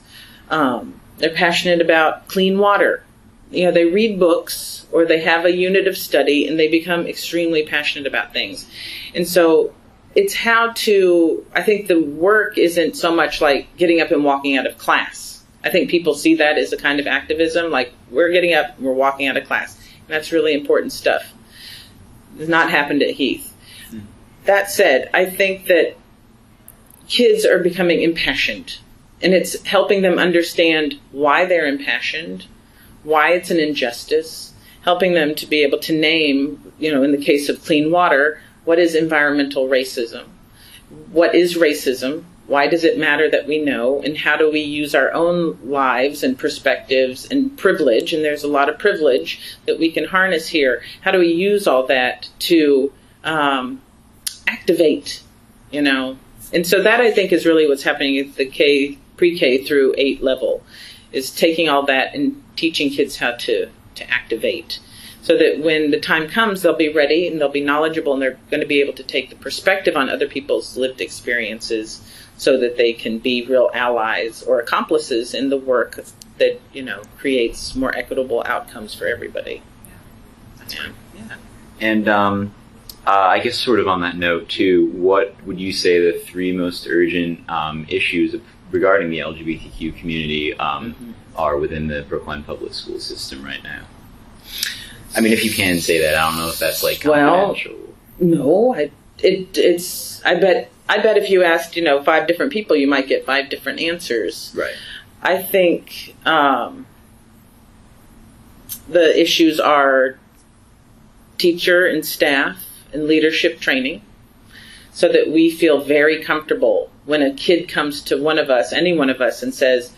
Speaker 5: They're passionate about clean water. They read books or they have a unit of study and they become extremely passionate about things. And so it's I think the work isn't so much like getting up and walking out of class. I think people see that as a kind of activism, like we're getting up and we're walking out of class. And that's really important stuff. It's not happened at Heath. That said, I think that kids are becoming impassioned, and it's helping them understand why they're impassioned, why it's an injustice, helping them to be able to name, in the case of clean water, what is environmental racism? What is racism? Why does it matter that we know? And how do we use our own lives and perspectives and privilege? And there's a lot of privilege that we can harness here. How do we use all that to activate, And so that, I think, is really what's happening at the pre-K through 8 level, is taking all that and teaching kids how to activate, so that when the time comes, they'll be ready and they'll be knowledgeable and they're going to be able to take the perspective on other people's lived experiences so that they can be real allies or accomplices in the work that, creates more equitable outcomes for everybody.
Speaker 1: That's right. Yeah. And I guess sort of on that note, too, what would you say the 3 most urgent issues regarding the LGBTQ community are within the Brookline public school system right now? I mean, if you can say that, I don't know if that's confidential.
Speaker 5: Well, no, it's. I bet if you asked 5 different people, you might get 5 different answers.
Speaker 1: Right.
Speaker 5: I think the issues are teacher and staff and leadership training, so that we feel very comfortable when a kid comes to one of us, any one of us, and says,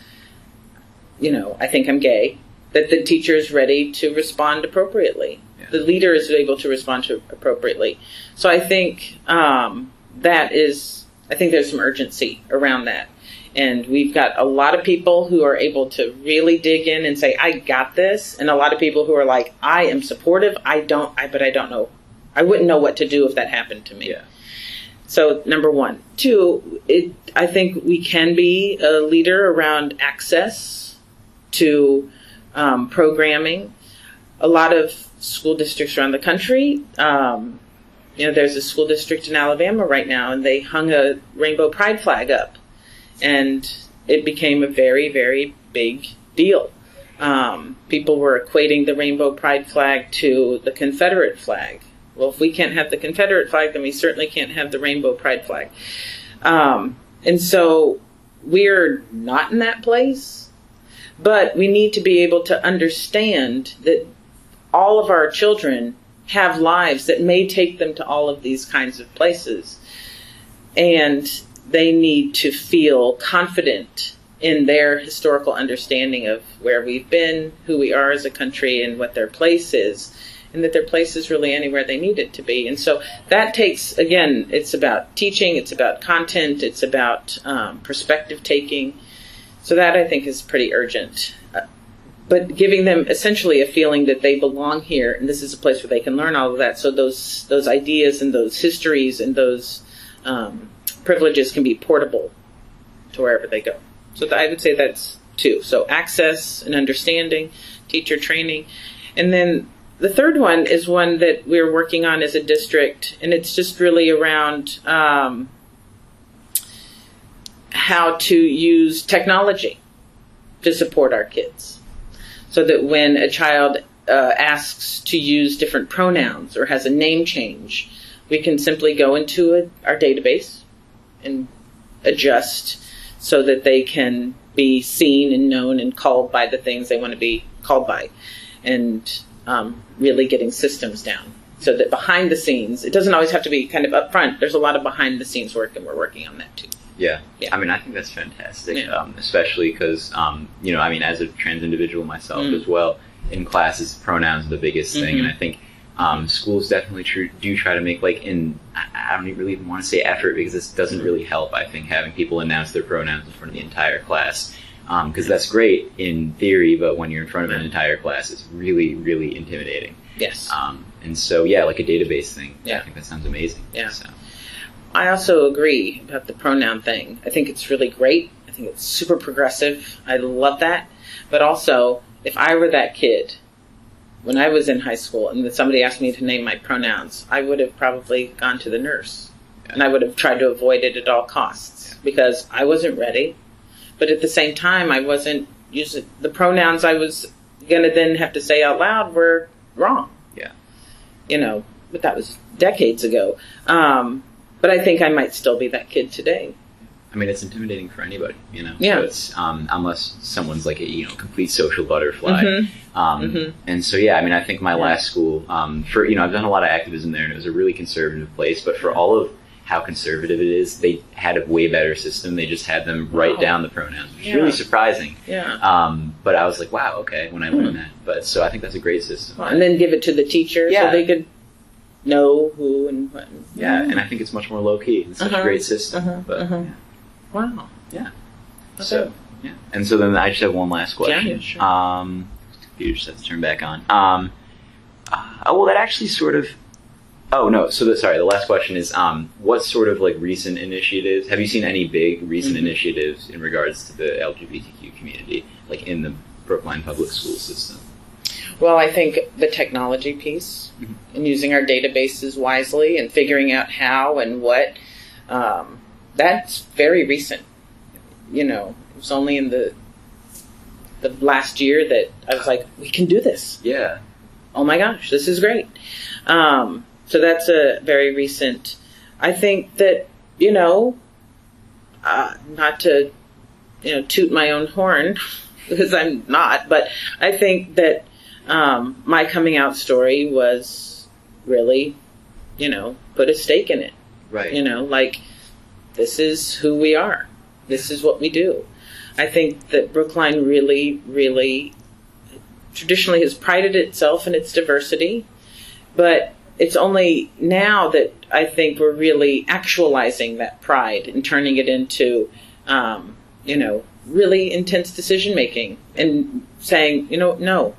Speaker 5: I think I'm gay, that the teacher is ready to respond appropriately. Yeah. The leader is able to respond appropriately. So I think there's some urgency around that. And we've got a lot of people who are able to really dig in and say, I got this. And a lot of people who are like, I am supportive. But I don't know. I wouldn't know what to do if that happened to me. Yeah. So, number 1. 2, I think we can be a leader around access to programming. A lot of school districts around the country, there's a school district in Alabama right now, and they hung a rainbow pride flag up. And it became a very, very big deal. People were equating the rainbow pride flag to the Confederate flag. Well, if we can't have the Confederate flag, then we certainly can't have the rainbow pride flag. And so we're not in that place, but we need to be able to understand that all of our children have lives that may take them to all of these kinds of places. And they need to feel confident in their historical understanding of where we've been, who we are as a country, and what their place is, and that their place is really anywhere they need it to be. And so that takes, again, it's about teaching, it's about content, it's about perspective taking. So that, I think, is pretty urgent. But giving them essentially a feeling that they belong here, and this is a place where they can learn all of that. So those ideas and those histories and those privileges can be portable to wherever they go. So I would say that's two. So access and understanding, teacher training. And then the third one is one that we're working on as a district, and it's just really around how to use technology to support our kids. So that when a child asks to use different pronouns or has a name change, we can simply go into our database and adjust so that they can be seen and known and called by the things they want to be called by, and really getting systems down so that behind the scenes, it doesn't always have to be kind of upfront. There's a lot of behind the scenes work, and we're working on that too.
Speaker 1: Yeah. I mean, I think that's fantastic, especially because, as a trans individual myself as well, in classes, pronouns are the biggest thing, and I think schools definitely do try to make, I don't really even want to say effort, because this doesn't really help, I think, having people announce their pronouns in front of the entire class, because that's great in theory, but when you're in front of an entire class, it's really, really intimidating.
Speaker 5: Yes.
Speaker 1: And so, like a database thing, I think that sounds amazing.
Speaker 5: Yeah.
Speaker 1: So.
Speaker 5: I also agree about the pronoun thing. I think it's really great. I think it's super progressive. I love that. But also, if I were that kid when I was in high school and then somebody asked me to name my pronouns, I would have probably gone to the nurse. And I would have tried to avoid it at all costs because I wasn't ready. But at the same time, I wasn't using the pronouns I was going to then have to say out loud were wrong.
Speaker 1: Yeah.
Speaker 5: But that was decades ago. But I think I might still be that kid today.
Speaker 1: I mean, it's intimidating for anybody,
Speaker 5: Yeah.
Speaker 1: So it's, unless someone's like a, complete social butterfly. And so, I think my last school, I've done a lot of activism there, and it was a really conservative place. But for all of how conservative it is, they had a way better system. They just had them write down the pronouns, which is really surprising.
Speaker 5: Yeah.
Speaker 1: But I was like, wow, okay, when I learned that. But so I think that's a great system.
Speaker 5: And then give it to the teacher so they could know who and what.
Speaker 1: Yeah, and I think it's much more low key. It's such a great system. But
Speaker 5: Wow.
Speaker 1: yeah. So and so then I just have one last question.
Speaker 5: Yeah, sure.
Speaker 1: You just have to turn back on. Well, that actually sort of. Oh no. So the last question is, what sort of recent initiatives have you seen? Any big recent initiatives in regards to the LGBTQ community, in the Brookline public school system?
Speaker 5: Well, I think the technology piece and using our databases wisely and figuring out how and what, that's very recent. It was only in the last year that I was like, we can do this.
Speaker 1: Yeah.
Speaker 5: Oh my gosh, this is great. So that's a very recent. I think that, not to, toot my own horn, because I'm not, but I think that my coming out story was really, put a stake in it.
Speaker 1: Right.
Speaker 5: This is who we are. This is what we do. I think that Brookline really, really traditionally has prided itself in its diversity, but it's only now that I think we're really actualizing that pride and turning it into, really intense decision making and saying, no,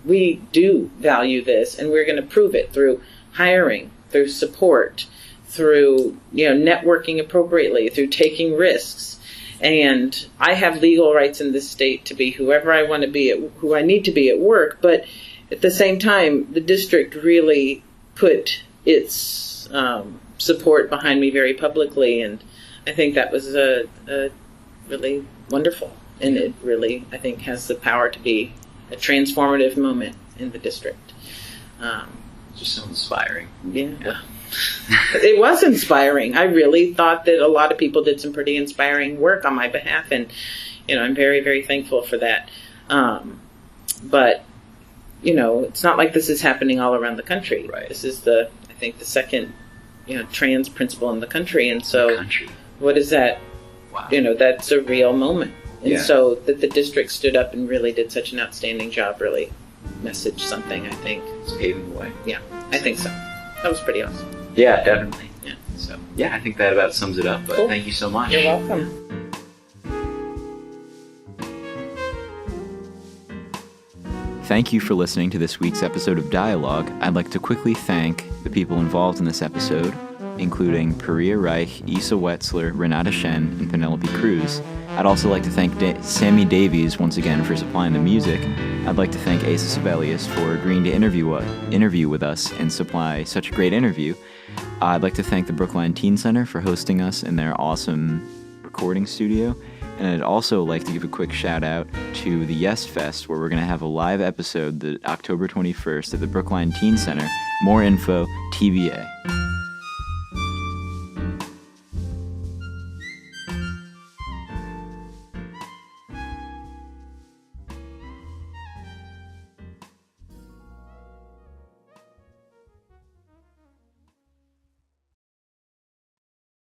Speaker 5: we do value this, and we're going to prove it through hiring, through support, through networking appropriately, through taking risks. And I have legal rights in this state to be whoever I want to be, who I need to be at work. But at the same time, the district really put its support behind me very publicly, and I think that was a really wonderful. And it really, I think, has the power to be a transformative moment in the district.
Speaker 1: Just so inspiring.
Speaker 5: Yeah. It was inspiring. I really thought that a lot of people did some pretty inspiring work on my behalf, and I'm very, very thankful for that. But it's not like this is happening all around the country.
Speaker 1: Right.
Speaker 5: This is I think the second trans principal in the country, and so what is that?
Speaker 1: Wow.
Speaker 5: That's a real moment. And
Speaker 1: Yeah.
Speaker 5: so that the district stood up and really did such an outstanding job really messaged something, I think.
Speaker 1: It's paving the way.
Speaker 5: Yeah, I think so. That was pretty awesome.
Speaker 1: Yeah, definitely.
Speaker 5: Yeah.
Speaker 1: So, I think that about sums it up, but
Speaker 5: Cool.
Speaker 1: thank you so much.
Speaker 5: You're welcome.
Speaker 1: Thank you for listening to this week's episode of Dialogue. I'd like to quickly thank the people involved in this episode, including Paria Reich, Isa Wetzler, Renata Shen, and Penelope Cruz. I'd also like to thank Sammy Davies once again for supplying the music. I'd like to thank Asa Sibelius for agreeing to interview with us and supply such a great interview. I'd like to thank the Brookline Teen Center for hosting us in their awesome recording studio. And I'd also like to give a quick shout out to the Yes Fest, where we're going to have a live episode October 21st at the Brookline Teen Center. More info, TBA.